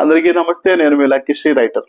అందరికీ నమస్తే. నేను మీ లక్కీ రైటర్.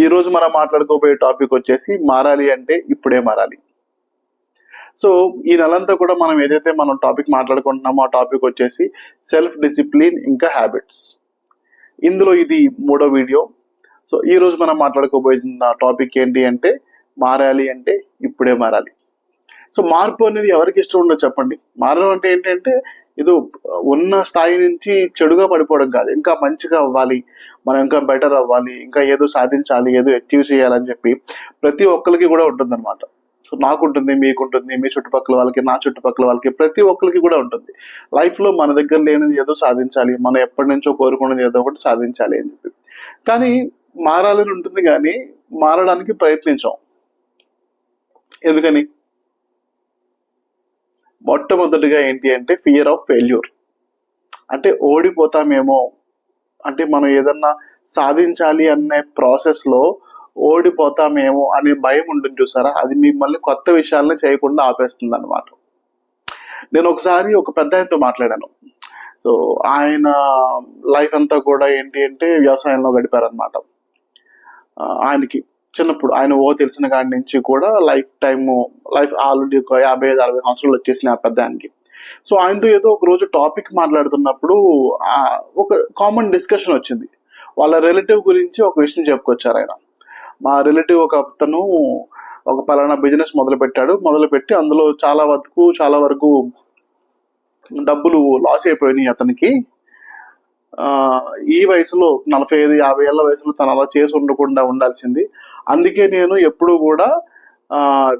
ఈ రోజు మనం మాట్లాడుకోబోయే టాపిక్ వచ్చేసి మారాలి అంటే ఇప్పుడే మారాలి. సో ఈ నెలంతా కూడా మనం టాపిక్ మాట్లాడుకుంటున్నామో ఆ టాపిక్ వచ్చేసి సెల్ఫ్ డిసిప్లిన్ ఇంకా హ్యాబిట్స్. ఇందులో ఇది 3వ వీడియో. సో ఈ రోజు మనం మాట్లాడుకోబోతున్న టాపిక్ ఏంటి అంటే మారాలి అంటే ఇప్పుడే మారాలి. సో మార్పు అనేది ఎవరికి ఇష్టం ఉండదు చెప్పండి. మారడం అంటే ఏంటంటే ఇది ఉన్న స్థాయి నుంచి చెడుగా పడిపోవడం కాదు, ఇంకా మంచిగా అవ్వాలి, మనం ఇంకా బెటర్ అవ్వాలి, ఇంకా ఏదో సాధించాలి, ఏదో అచీవ్ చేయాలని చెప్పి ప్రతి ఒక్కరికి కూడా ఉంటుంది అనమాట. సో నాకుంటుంది, మీకుంటుంది, మీ చుట్టుపక్కల వాళ్ళకి, నా చుట్టుపక్కల వాళ్ళకి, ప్రతి ఒక్కరికి కూడా ఉంటుంది. లైఫ్లో మన దగ్గర లేనిది ఏదో సాధించాలి, మనం ఎప్పటి నుంచో కోరుకున్నది ఏదో ఒకటి సాధించాలి అని చెప్పి. కానీ మారాలని ఉంటుంది కానీ మారడానికి ప్రయత్నించాం. ఎందుకని? మొట్టమొదటిగా ఏంటి అంటే ఫియర్ ఆఫ్ ఫెయిల్యూర్. అంటే ఓడిపోతామేమో, అంటే మనం ఏదన్నా సాధించాలి అనే ప్రాసెస్లో ఓడిపోతామేమో అనే భయం ఉంటుంది చూసారా, అది మిమ్మల్ని కొత్త విషయాలను చేయకుండా ఆపేస్తుంది అనమాట. నేను ఒకసారి ఒక పెద్ద ఆయనతో మాట్లాడాను. సో ఆయన లైఫ్ అంతా కూడా ఏంటి అంటే వ్యవసాయంలో గడిపారనమాట. ఆయనకి చిన్నప్పుడు ఆయన తెలిసిన కాడి నుంచి కూడా లైఫ్ ఆల్రెడీ ఒక 55-60 సంవత్సరాలు వచ్చేసిన ఆ పెద్ద ఆయనకి. సో ఆయనతో ఏదో ఒక రోజు టాపిక్ మాట్లాడుతున్నప్పుడు ఒక కామన్ డిస్కషన్ వచ్చింది. వాళ్ళ రిలేటివ్ గురించి ఒక విషయం చెప్పుకొచ్చారు ఆయన. మా రిలేటివ్ ఒక అతను ఒక పలానా బిజినెస్ మొదలుపెట్టి అందులో చాలా వరకు డబ్బులు లాస్ అయిపోయినాయి అతనికి. ఈ వయసులో 45-50 ఏళ్ల వయసులో తను అలా చేసి ఉండకుండా ఉండాల్సింది. అందుకే నేను ఎప్పుడు కూడా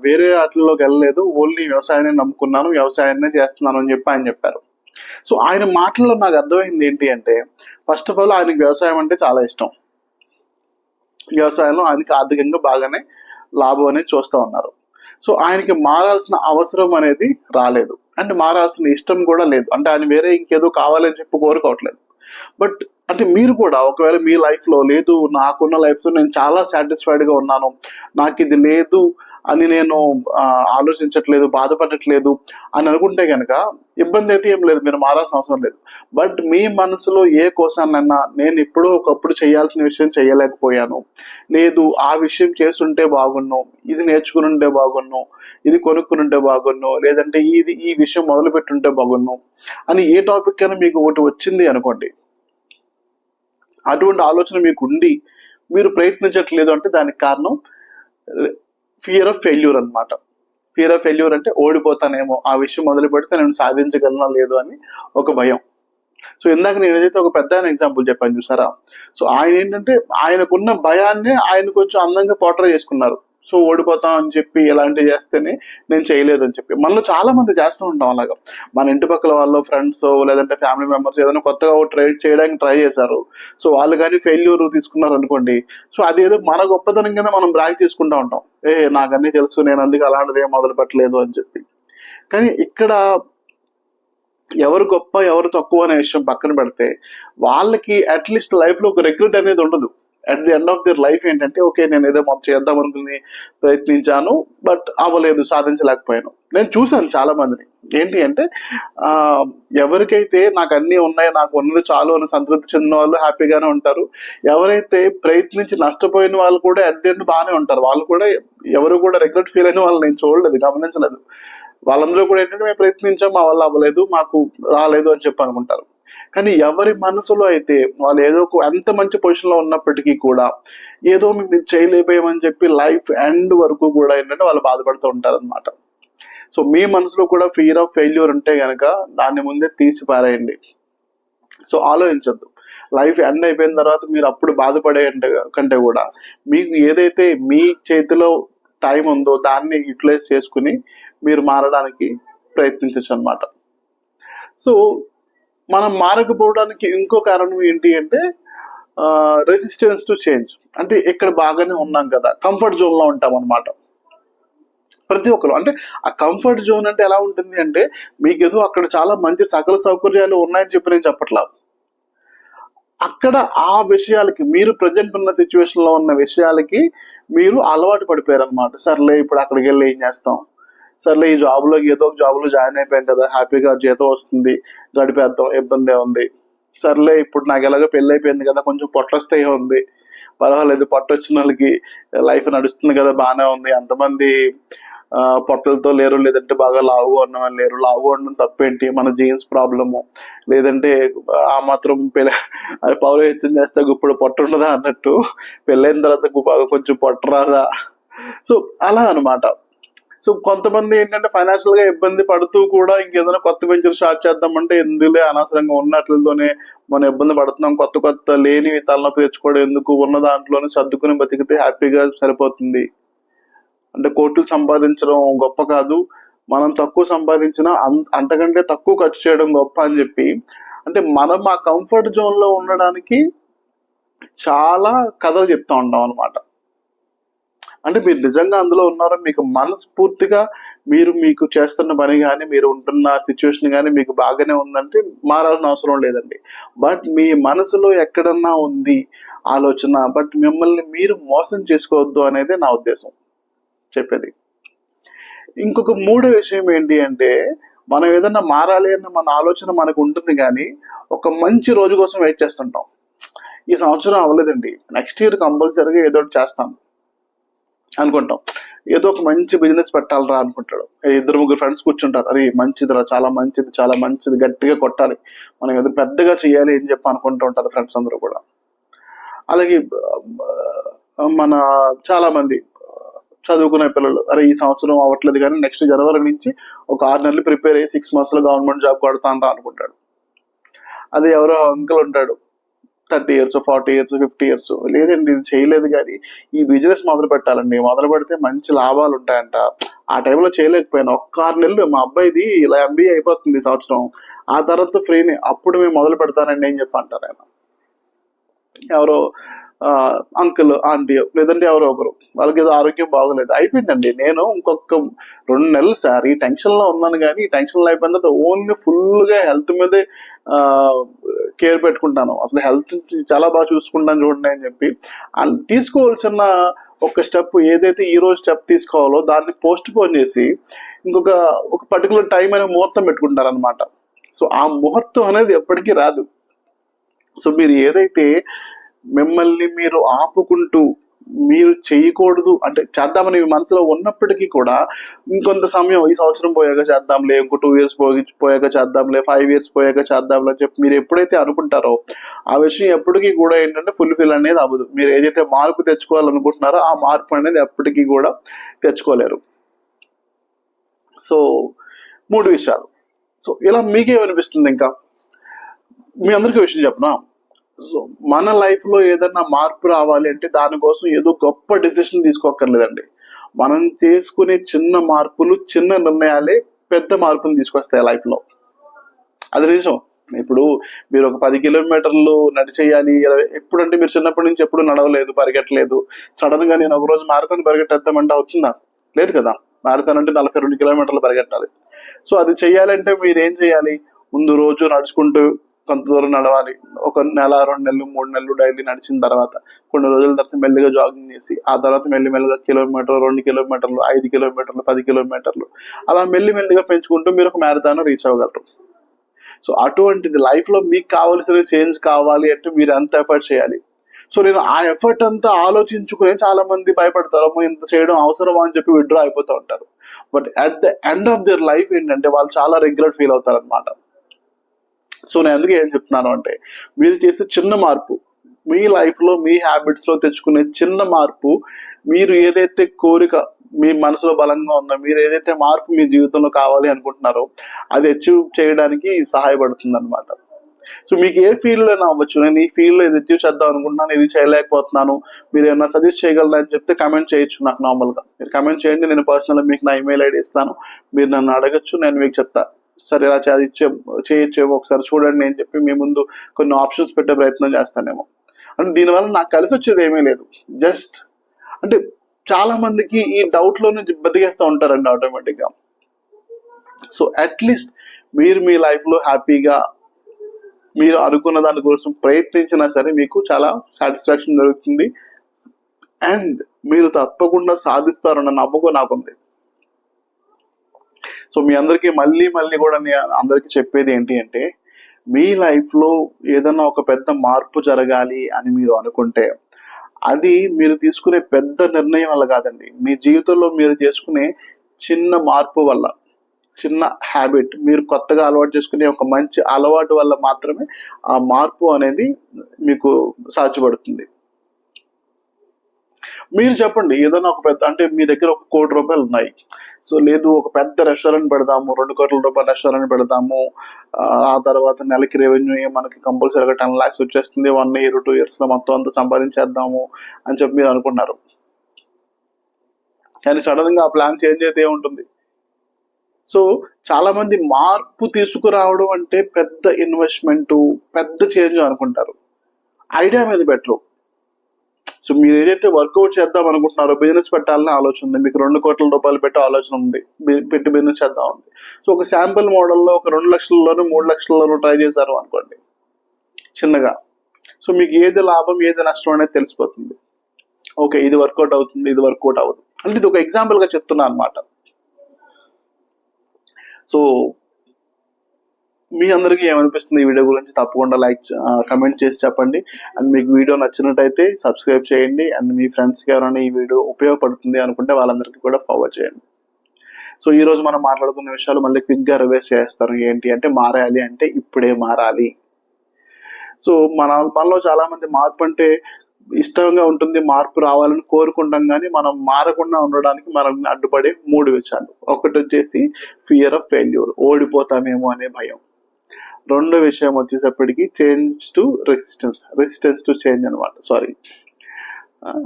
వేరే వాటిల్లోకి వెళ్ళలేదు, ఓన్లీ వ్యవసాయాన్ని నమ్ముకున్నాను, వ్యవసాయాన్నే చేస్తున్నాను అని చెప్పి ఆయన చెప్పారు. సో ఆయన మాటల్లో నాకు అర్థమైంది ఏంటి అంటే, ఫస్ట్ ఆఫ్ ఆల్ ఆయనకి వ్యవసాయం అంటే చాలా ఇష్టం. వ్యవసాయంలో ఆయనకి ఆర్థికంగా బాగానే లాభం అనేది చూస్తూ ఉన్నారు. సో ఆయనకి మారాల్సిన అవసరం అనేది రాలేదు, అంటే మారాల్సిన ఇష్టం కూడా లేదు. అంటే ఆయన వేరే ఇంకేదో కావాలని చెప్పి కోరుకోవట్లేదు. బట్ అంటే మీరు కూడా ఒకవేళ మీ లైఫ్లో లేదు, నాకున్న లైఫ్తో నేను చాలా సాటిస్ఫైడ్గా ఉన్నాను, నాకు ఇది లేదు అని నేను ఆలోచించట్లేదు, బాధపడట్లేదు అని అనుకుంటే కనుక ఇబ్బంది అయితే ఏం లేదు, మీరు మారాల్సిన అవసరం లేదు. బట్ మీ మనసులో ఏ కోసానన్నా నేను ఇప్పుడు ఒకప్పుడు చేయాల్సిన విషయం చేయలేకపోయాను, లేదు ఆ విషయం చేస్తుంటే బాగున్నాను, ఇది నేర్చుకుని ఉంటే బాగున్నాను, ఇది కొనుక్కుని ఉంటే బాగున్నాను, లేదంటే ఈ విషయం మొదలు పెట్టుంటే బాగున్నాను అని ఏ టాపిక్ అయినా మీకు ఒకటి వచ్చింది అనుకోండి, అటువంటి ఆలోచన మీకు ఉండి మీరు ప్రయత్నించట్లేదు అంటే దానికి కారణం ఫియర్ ఆఫ్ ఫెయిల్యూర్ అనమాట. ఫియర్ ఆఫ్ ఫెయిల్యూర్ అంటే ఓడిపోతానేమో, ఆ విషయం మొదలు పెడితే నేను సాధించగలనా లేదు అని ఒక భయం. సో ఇందాక నేను ఏదైతే ఒక పెద్ద ఎగ్జాంపుల్ చెప్పాను చూసారా, సో ఆయన ఏంటంటే ఆయనకున్న భయాన్ని ఆయన కొంచెం అందంగా పోర్ట్రే చేసుకున్నారు. సో ఓడిపోతాం అని చెప్పి ఇలాంటివి చేస్తేనే నేను చేయలేదు అని చెప్పి. మనలో చాలా మంది చేస్తూ ఉంటాం అలాగా. మన ఇంటి పక్కల వాళ్ళు, ఫ్రెండ్స్ లేదంటే ఫ్యామిలీ మెంబర్స్ ఏదైనా కొత్తగా ట్రై చేశారు. సో వాళ్ళు కానీ ఫెయిల్యూర్ తీసుకున్నారు అనుకోండి, సో అదేదో మన గొప్పతనం కింద మనం బ్రాగ్ చేసుకుంటూ ఉంటాం, నాకు అన్నీ తెలుసు, నేను అందుకే అలాంటిది ఏం మొదలు పెట్టలేదు అని చెప్పి. కానీ ఇక్కడ ఎవరు గొప్ప ఎవరు తక్కువ అనే విషయం పక్కన పెడితే వాళ్ళకి అట్లీస్ట్ లైఫ్లో ఒక రిగ్రెట్ అనేది ఉండదు. At the end of దిర్ life ఏంటంటే, ఓకే నేను ఏదో మొత్తం చేద్దాం అనుకుని ప్రయత్నించాను, బట్ అవ్వలేదు, సాధించలేకపోయాను. నేను చూశాను చాలా మందిని. ఏంటి అంటే ఎవరికైతే నాకు అన్నీ ఉన్నాయి, నాకు ఉన్నది చాలు అని సంతృప్తి చెందిన వాళ్ళు హ్యాపీగానే ఉంటారు. ఎవరైతే ప్రయత్నించి నష్టపోయిన వాళ్ళు కూడా అట్ ది ఎండ్ బాగానే ఉంటారు. వాళ్ళు కూడా ఎవరు కూడా రిగ్రెట్ ఫీల్ అయిన వాళ్ళు నేను చూడలేదు, గమనించలేదు. వాళ్ళందరూ కూడా ఏంటంటే మేము ప్రయత్నించాం, మా వల్ల అవ్వలేదు, మాకు రాలేదు అని చెప్పి అనుకుంటారు. కానీ ఎవరి మనసులో అయితే వాళ్ళు ఏదో ఎంత మంచి పొజిషన్లో ఉన్నప్పటికీ కూడా ఏదో మేము చేయలేకపోయామని చెప్పి లైఫ్ ఎండ్ వరకు కూడా ఏంటంటే వాళ్ళు బాధపడుతూ ఉంటారు అనమాట. సో మీ మనసులో కూడా ఫియర్ ఆఫ్ ఫెయిల్యూర్ ఉంటే కనుక దాన్ని ముందే తీసి పారేయండి. సో ఆలోచించద్దు. లైఫ్ ఎండ్ అయిపోయిన తర్వాత మీరు అప్పుడు బాధపడే కంటే కూడా మీకు ఏదైతే మీ చేతిలో టైం ఉందో దాన్ని యూటిలైజ్ చేసుకుని మీరు మారడానికి ప్రయత్నించచ్చు అనమాట. సో మనం మారకపోవడానికి ఇంకో కారణం ఏంటి అంటే రెసిస్టెన్స్ టు చేంజ్. అంటే ఇక్కడ బాగానే ఉన్నాం కదా, కంఫర్ట్ జోన్లో ఉంటాం అనమాట ప్రతి ఒక్కరు. అంటే ఆ కంఫర్ట్ జోన్ అంటే ఎలా ఉంటుంది అంటే, మీకు ఏదో అక్కడ చాలా మంచి సకల సౌకర్యాలు ఉన్నాయని చెప్పి నేను చెప్పట్లా. అక్కడ ఆ విషయాలకి మీరు ప్రజెంట్ ఉన్న సిచ్యువేషన్లో ఉన్న విషయాలకి మీరు అలవాటు పడిపోయారు అనమాట. సర్లే ఇప్పుడు అక్కడికి వెళ్ళి ఏం చేస్తాం, సర్లే ఈ జాబ్లో ఏదో ఒక జాబ్లో జాయిన్ అయిపోయాం కదా, హ్యాపీగా జీతం వస్తుంది, గడిపేద్దాం, ఇబ్బంది ఉంది. సర్లే ఇప్పుడు నాకు ఎలాగో పెళ్ళి అయిపోయింది కదా, కొంచెం పొట్టొస్తే ఉంది, పర్వాలేదు, పొట్టొచ్చిన వాళ్ళకి లైఫ్ నడుస్తుంది కదా, బాగానే ఉంది. అంతమంది పొట్టలతో లేరు, లేదంటే బాగా లావుగా ఉన్న వాళ్ళు లేరు. లావుగా ఉండడం తప్పేంటి, మన జీన్స్ ప్రాబ్లము, లేదంటే ఆ మాత్రం అది పౌరహిత్యం చేస్తే ఇప్పుడు పొట్ట ఉండదా అన్నట్టు పెళ్ళైన తర్వాత బాగా కొంచెం పొట్ట రాదా. సో అలా అనమాట. సో కొంతమంది ఏంటంటే ఫైనాన్షియల్ గా ఇబ్బంది పడుతూ కూడా ఇంకేదైనా కొత్త వెంచర్ స్టార్ట్ చేద్దామంటే ఎందుకులే, అనవసరంగా ఉన్నట్లతోనే మనం ఇబ్బంది పడుతున్నాం, కొత్త కొత్త లేని తలనొప్పి తెచ్చుకోవడం ఎందుకు, ఉన్న దాంట్లోనే సర్దుకుని బతికితే హ్యాపీగా సరిపోతుంది. అంటే కోట్లు సంపాదించడం గొప్ప కాదు, మనం తక్కువ సంపాదించినా అంతకంటే తక్కువ ఖర్చు చేయడం గొప్ప అని చెప్పి, అంటే మనం ఆ కంఫర్ట్ జోన్ లో ఉండడానికి చాలా కథలు చెప్తా ఉంటాం అనమాట. అంటే మీరు నిజంగా అందులో ఉన్నారో, మీకు మనస్ఫూర్తిగా మీకు చేస్తున్న పని కానీ, మీరు ఉంటున్న సిచ్యువేషన్ కానీ మీకు బాగానే ఉందంటే మారాల్సిన అవసరం లేదండి. బట్ మీ మనసులో ఎక్కడన్నా ఉంది ఆలోచన, బట్ మిమ్మల్ని మీరు మోసం చేసుకోవద్దు అనేది నా ఉద్దేశం చెప్పేది. ఇంకొక మూడో విషయం ఏంటి అంటే, మనం ఏదన్నా మారాలి అన్న మన ఆలోచన మనకు ఉంటుంది, కానీ ఒక మంచి రోజు కోసం వెయిట్ చేస్తుంటాం. ఈ సంవత్సరం అవ్వలేదండి, నెక్స్ట్ ఇయర్ కంపల్సరీగా ఏదో ఒకటి చేస్తాం అనుకుంటాం. ఏదో ఒక మంచి బిజినెస్ పెట్టాలరా అనుకుంటాడు. ఇద్దరు ముగ్గురు ఫ్రెండ్స్ కూర్చుంటారు, అది మంచిదిరా, చాలా మంచిది, చాలా మంచిది, గట్టిగా కొట్టాలి, మనం ఏదో పెద్దగా చేయాలి అని చెప్పి అనుకుంటూ ఉంటారు ఫ్రెండ్స్ అందరూ కూడా. అలాగే మన చాలా మంది చదువుకునే పిల్లలు, అరే ఈ సంవత్సరం అవ్వట్లేదు కానీ నెక్స్ట్ జనవరి నుంచి ఒక 6 నెలలు ప్రిపేర్ అయ్యి 6 months లో గవర్నమెంట్ జాబ్ కొడతాంటా అనుకుంటాడు. అది ఎవరో అంకుల్ ఉంటాడు, 30 years 40 years 50 years, లేదండి ఇది చేయలేదు కానీ ఈ బిజినెస్ మొదలు పెట్టాలండి, మొదలు పెడితే మంచి లాభాలు ఉంటాయంట, ఆ టైంలో చేయలేకపోయాను, ఒక్క 6 నెలలు మా అబ్బాయిది ఇలా MBA అయిపోతుంది ఈ సంవత్సరం, ఆ తర్వాత ఫ్రీని, అప్పుడు మేము మొదలు పెడతానండి అని చెప్పి అంటారు ఆయన. ఎవరో అంకుల్ ఆంటీ లేదంటే ఎవరో ఒకరు, వాళ్ళకి ఏదో ఆరోగ్యం బాగోలేదు, అయిపోయిందండి, నేను ఇంకొక 2 నెలలు సార్ ఈ టెన్షన్ లో ఉన్నాను, కానీ ఈ టెన్షన్ అయిపోయిన తర్వాత ఓన్లీ ఫుల్ గా హెల్త్ మీదే కేర్ పెట్టుకుంటాను, అసలు హెల్త్ చాలా బాగా చూసుకుంటాను చూడండి అని చెప్పి తీసుకోవాల్సిన ఒక స్టెప్ ఏదైతే ఈ రోజు స్టెప్ తీసుకోవాలో దాన్ని పోస్ట్ పోన్ చేసి ఒక పర్టికులర్ టైం అనే ముహూర్తం పెట్టుకుంటారు అనమాట. సో ఆ ముహూర్తం అనేది ఎప్పటికీ రాదు. సో మీరు ఏదైతే మిమ్మల్ని మీరు ఆపుకుంటూ మీరు చేయకూడదు అంటే చేద్దామని మీ మనసులో ఉన్నప్పటికీ కూడా, ఇంకొంత సమయం ఈ సంవత్సరం పోయాక చేద్దాంలే, ఇంకో 2 years పోయాక చేద్దాంలే, 5 years పోయాక చేద్దాంలే అని చెప్పి మీరు ఎప్పుడైతే అనుకుంటారో ఆ విషయం ఎప్పటికీ కూడా ఏంటంటే ఫుల్ఫిల్ అనేది అవ్వదు. మీరు ఏదైతే మార్పు తెచ్చుకోవాలనుకుంటున్నారో ఆ మార్పు అనేది ఎప్పటికీ కూడా తెచ్చుకోలేరు. సో 3 విషయాలు. సో ఇలా మీకేమనిపిస్తుంది? ఇంకా మీ అందరికీ విషయం చెప్పనా, సో మన లైఫ్ లో ఏదన్నా మార్పు రావాలి అంటే దానికోసం ఏదో గొప్ప డెసిషన్ తీసుకోక్కర్లేదండి. మనం తీసుకునే చిన్న మార్పులు, చిన్న నిర్ణయాలే పెద్ద మార్పుని తీసుకొస్తాయి లైఫ్ లో. అది నిజం. ఇప్పుడు మీరు ఒక 10 kilometers నడిచేయాలి, ఎప్పుడంటే మీరు చిన్నప్పటి నుంచి ఎప్పుడు నడవలేదు, పరిగెట్టలేదు, సడన్ గా నేను ఒక రోజు మారథాన్ పరిగెట్టేద్దామంటే అవుతుందా? లేదు కదా. మారథాన్ అంటే 42 kilometers పరిగెట్టాలి. సో అది చెయ్యాలంటే మీరు ఏం చేయాలి, ముందు రోజు నడుచుకుంటూ కొంత దూరం నడవాలి, ఒక నెల 2 నెలలు 3 నెలలు డైలీ నడిచిన తర్వాత కొన్ని రోజుల తర్వాత మెల్లిగా జాగింగ్ చేసి, ఆ తర్వాత మెల్లిమెల్లిగా 1 kilometer 2 kilometers 5 kilometers 10 kilometers అలా మెల్లిమెల్లిగా పెంచుకుంటూ మీరు ఒక మ్యారథాన్ రీచ్ అవ్వగలరు. సో అటువంటిది లైఫ్ లో మీకు కావాల్సిన చేంజ్ కావాలి అంటే మీరు ఎంత ఎఫర్ట్ చేయాలి. సో నేను ఆ ఎఫర్ట్ అంతా ఆలోచించుకునే చాలా మంది భయపడతారు, ఇంత చేయడం అవసరమా అని చెప్పి విత్డ్రా అయిపోతూ ఉంటారు. But at the end of their life ఏంటంటే వాళ్ళు చాలా రిగ్రెట్ ఫీల్ అవుతారు అనమాట. సో నేను అందుకే ఏం చెప్తున్నాను అంటే, మీరు చేసే చిన్న మార్పు, మీ లైఫ్ లో మీ హ్యాబిట్స్ లో తెచ్చుకునే చిన్న మార్పు, మీరు ఏదైతే కోరిక మీ మనసులో బలంగా ఉందో, మీరు ఏదైతే మార్పు మీ జీవితంలో కావాలి అనుకుంటున్నారో అది అచీవ్ చేయడానికి సహాయపడుతుంది అనమాట. సో మీకు ఏ ఫీల్డ్ అయినా అవ్వచ్చు, నేను ఈ ఫీల్డ్ లో ఇది అచీవ్ చేద్దాం అనుకుంటున్నాను, ఇది చేయలేకపోతున్నాను, మీరు ఏమైనా సజెస్ట్ చేయగలరా అని చెప్తే కమెంట్ చేయొచ్చు నాకు. నార్మల్గా మీరు కమెంట్ చేయండి, నేను పర్సనల్ మీకు నా ఇమెయిల్ ఐడి ఇస్తాను, మీరు నన్ను అడగచ్చు, నేను మీకు చెప్తా సరే ఇలా చేయొచ్చేమో ఒకసారి చూడండి అని చెప్పి మీ ముందు కొన్ని ఆప్షన్స్ పెట్టే ప్రయత్నం చేస్తానేమో. అంటే దీనివల్ల నాకు కలిసి వచ్చేది ఏమీ లేదు, జస్ట్ అంటే చాలా మందికి ఈ డౌట్ లోనే బతికేస్తూ ఉంటారండి ఆటోమేటిక్ గా. సో అట్లీస్ట్ మీరు మీ లైఫ్ లో హ్యాపీగా మీరు అనుకున్న దాని కోసం ప్రయత్నించినా సరే మీకు చాలా సాటిస్ఫాక్షన్ దొరుకుతుంది, అండ్ మీరు తప్పకుండా సాధిస్తారన్న నమ్మకం నాకుంది. సో మీ అందరికీ మళ్ళీ కూడా నేను అందరికీ చెప్పేది ఏంటి అంటే, మీ లైఫ్లో ఏదైనా ఒక పెద్ద మార్పు జరగాలి అని మీరు అనుకుంటే అది మీరు తీసుకునే పెద్ద నిర్ణయం వల్ల కాదండి. మీ జీవితంలో మీరు చేసుకునే చిన్న మార్పు వల్ల, చిన్న హ్యాబిట్, మీరు కొత్తగా అలవాటు చేసుకునే ఒక మంచి అలవాటు వల్ల మాత్రమే ఆ మార్పు అనేది మీకు సాధ్యపడుతుంది. మీరు చెప్పండి, ఏదైనా ఒక పెద్ద, అంటే మీ దగ్గర ఒక ₹1,00,00,000 ఉన్నాయి. సో లేదు, ఒక పెద్ద రెస్టారెంట్ పెడదాము, ₹2,00,00,000 రెస్టారెంట్ పెడదాము, ఆ తర్వాత నెలకి రెవెన్యూ మనకి కంపల్సరీగా 10 lakhs వచ్చేస్తుంది, 1 year 2 years లో మొత్తం అంతా సంపాదించేద్దాము అని చెప్పి మీరు అనుకున్నారు. కానీ సడన్ గా ఆ ప్లాన్ చేంజ్ అయితే ఏముంటుంది? సో చాలా మంది మార్పు తీసుకురావడం అంటే పెద్ద ఇన్వెస్ట్మెంట్, పెద్ద చేంజ్ అనుకుంటారు. ఐడియా మీద బెటరు. సో మీరు ఏదైతే వర్కౌట్ చేద్దాం అనుకుంటున్నారో, బిజినెస్ పెట్టాలని ఆలోచన ఉంది, మీకు ₹2,00,00,000 పెట్టే ఆలోచన ఉంది, పెట్టి బిజినెస్ చేద్దాం ఉంది. సో ఒక శాంపుల్ మోడల్లో ఒక 2 లక్షల్లోనూ 3 లక్షల్లోనూ ట్రై చేశారు అనుకోండి చిన్నగా. సో మీకు ఏది లాభం ఏది నష్టం అనేది తెలిసిపోతుంది. ఓకే, ఇది వర్కౌట్ అవుతుంది, ఇది వర్కౌట్ అవ్వదు. అంటే ఇది ఒక ఎగ్జాంపుల్ గా చెప్తున్నా అనమాట. సో మీ అందరికీ ఏమనిపిస్తుంది ఈ వీడియో గురించి తప్పకుండా కమెంట్ చేసి చెప్పండి. అండ్ మీకు వీడియో నచ్చినట్టయితే సబ్స్క్రైబ్ చేయండి. అండ్ మీ ఫ్రెండ్స్కి ఎవరైనా ఈ వీడియో ఉపయోగపడుతుంది అనుకుంటే వాళ్ళందరికీ కూడా ఫార్వర్డ్ చేయండి. సో ఈ రోజు మనం మాట్లాడుకున్న విషయాలు మళ్ళీ క్విక్గా రివైజ్ చేస్తాను. ఏంటి అంటే, మారాలి అంటే ఇప్పుడే మారాలి. సో మనలో చాలా మంది మార్పు అంటే ఇష్టంగా ఉంటుంది, మార్పు రావాలని కోరుకుంటాం, కానీ మనం మారకుండా ఉండడానికి మనం అడ్డుపడే 3 విషయాలు. ఒకటి వచ్చేసి ఫియర్ ఆఫ్ ఫెయిల్యూర్, ఓడిపోతామేమో అనే భయం. రెండో విషయం వచ్చేసప్పటికి రెసిస్టెన్స్ టు చేంజ్ అనమాట.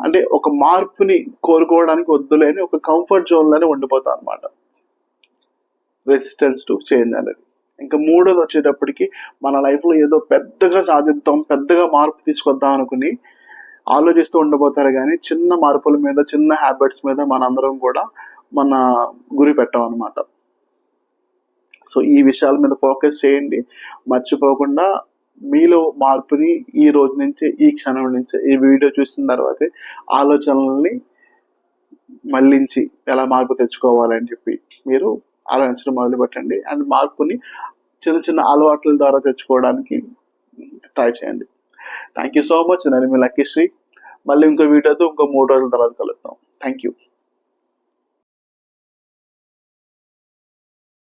అంటే ఒక మార్పుని కోరుకోవడానికి వద్దులేని ఒక కంఫర్ట్ జోన్లోనే ఉండిపోతాం అనమాట, రెసిస్టెన్స్ టు చేంజ్ అనేది. ఇంకా మూడోది వచ్చేటప్పటికి మన లైఫ్లో ఏదో పెద్దగా సాధిద్దాం, పెద్దగా మార్పు తీసుకొద్దాం అనుకుని ఆలోచిస్తూ ఉండిపోతారు, కానీ చిన్న మార్పుల మీద, చిన్న హ్యాబిట్స్ మీద మనందరం కూడా మన గురి పెట్టాం అనమాట. సో ఈ విషయాల మీద ఫోకస్ చేయండి. మర్చిపోకుండా మీలో మార్పుని ఈ రోజు నుంచి, ఈ క్షణం నుంచి, ఈ వీడియో చూసిన తర్వాతే ఆలోచనల్ని మళ్ళించి ఎలా మార్పు తెచ్చుకోవాలని చెప్పి మీరు ఆలోచించడం మొదలుపెట్టండి. అండ్ మార్పుని చిన్న చిన్న అలవాట్ల ద్వారా తెచ్చుకోవడానికి ట్రై చేయండి. Thank you so much. నేను మీ లక్కీ శ్రీ. మళ్ళీ ఇంకో వీడియోతో ఇంకో 3 రోజుల తర్వాత కలుద్దాం. Thank you.